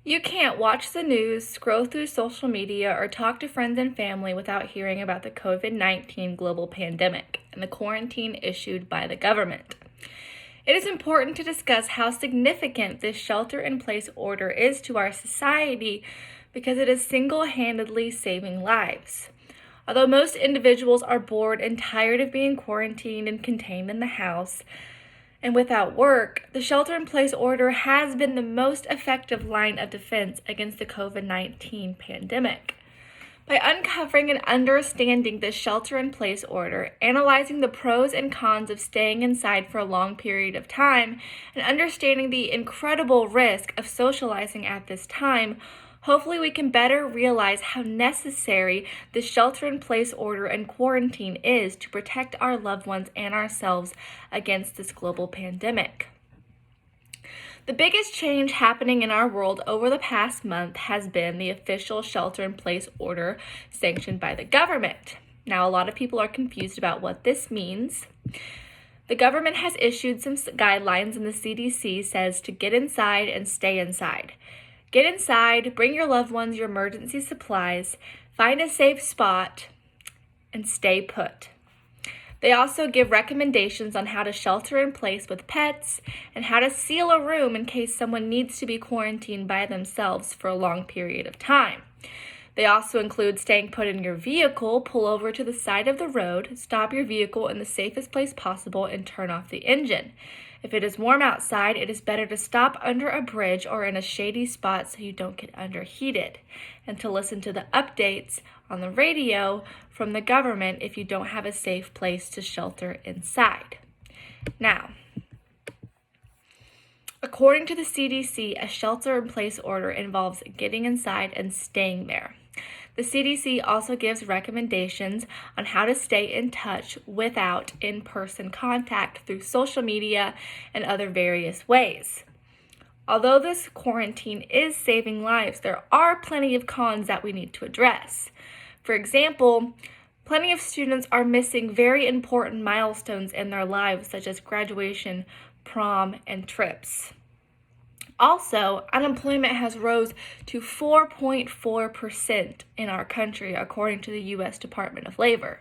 You can't watch the news, scroll through social media, or talk to friends and family without hearing about the COVID-19 global pandemic and the quarantine issued by the government. It is important to discuss how significant this shelter-in-place order is to our society because it is single-handedly saving lives. Although most individuals are bored and tired of being quarantined and contained in the house, and without work, the shelter-in-place order has been the most effective line of defense against the COVID-19 pandemic. By uncovering and understanding the shelter-in-place order, analyzing the pros and cons of staying inside for a long period of time, and understanding the incredible risk of socializing at this time, hopefully we can better realize how necessary the shelter-in-place order and quarantine is to protect our loved ones and ourselves against this global pandemic. The biggest change happening in our world over the past month has been the official shelter-in-place order sanctioned by the government. Now, a lot of people are confused about what this means. The government has issued some guidelines, and the CDC says to get inside and stay inside. Get inside, bring your loved ones your emergency supplies, find a safe spot, and stay put. They also give recommendations on how to shelter in place with pets and how to seal a room in case someone needs to be quarantined by themselves for a long period of time. They also include staying put in your vehicle, pull over to the side of the road, stop your vehicle in the safest place possible, and turn off the engine. If it is warm outside, it is better to stop under a bridge or in a shady spot so you don't get underheated, and to listen to the updates on the radio from the government if you don't have a safe place to shelter inside. Now, according to the CDC, a shelter-in-place order involves getting inside and staying there. The CDC also gives recommendations on how to stay in touch without in-person contact through social media and other various ways. Although this quarantine is saving lives, there are plenty of cons that we need to address. For example, plenty of students are missing very important milestones in their lives, such as graduation, prom, and trips. Also, unemployment has rose to 4.4% in our country, according to the U.S. Department of Labor.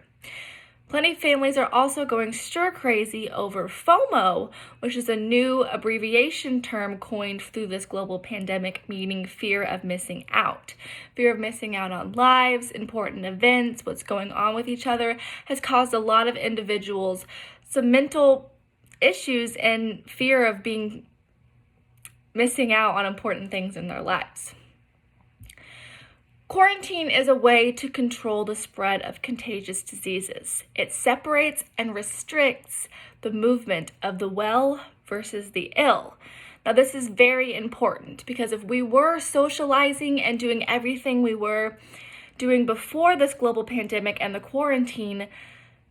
Plenty of families are also going stir crazy over FOMO, which is a new abbreviation term coined through this global pandemic, meaning fear of missing out. Fear of missing out on lives, important events, what's going on with each other, has caused a lot of individuals some mental issues and fear of missing out on important things in their lives. Quarantine is a way to control the spread of contagious diseases. It separates and restricts the movement of the well versus the ill. Now, this is very important because if we were socializing and doing everything we were doing before this global pandemic and the quarantine,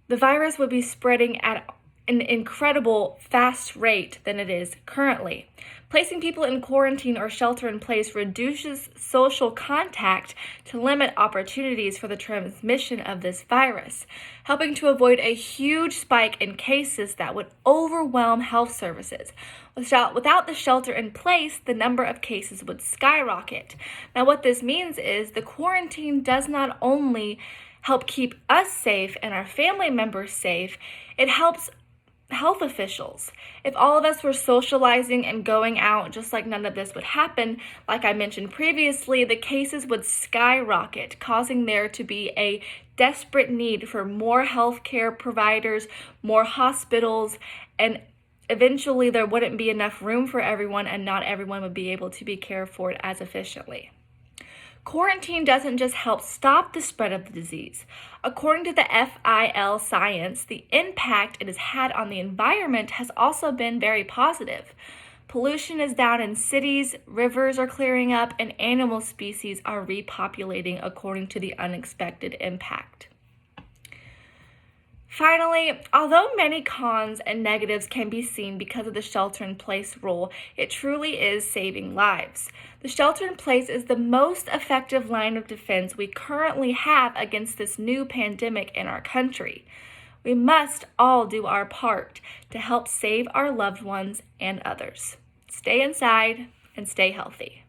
the virus would be spreading at an incredible fast rate than it is currently. Placing people in quarantine or shelter in place reduces social contact to limit opportunities for the transmission of this virus, helping to avoid a huge spike in cases that would overwhelm health services. Without the shelter in place, the number of cases would skyrocket. Now, what this means is the quarantine does not only help keep us safe and our family members safe, it helps health officials. If all of us were socializing and going out just like none of this would happen, like I mentioned previously, the cases would skyrocket, causing there to be a desperate need for more healthcare providers, more hospitals, and eventually there wouldn't be enough room for everyone and not everyone would be able to be cared for as efficiently. Quarantine doesn't just help stop the spread of the disease. According to the FIL science, the impact it has had on the environment has also been very positive. Pollution is down in cities, rivers are clearing up, and animal species are repopulating according to the unexpected impact. Finally, although many cons and negatives can be seen because of the shelter-in-place rule, it truly is saving lives. The shelter-in-place is the most effective line of defense we currently have against this new pandemic in our country. We must all do our part to help save our loved ones and others. Stay inside and stay healthy.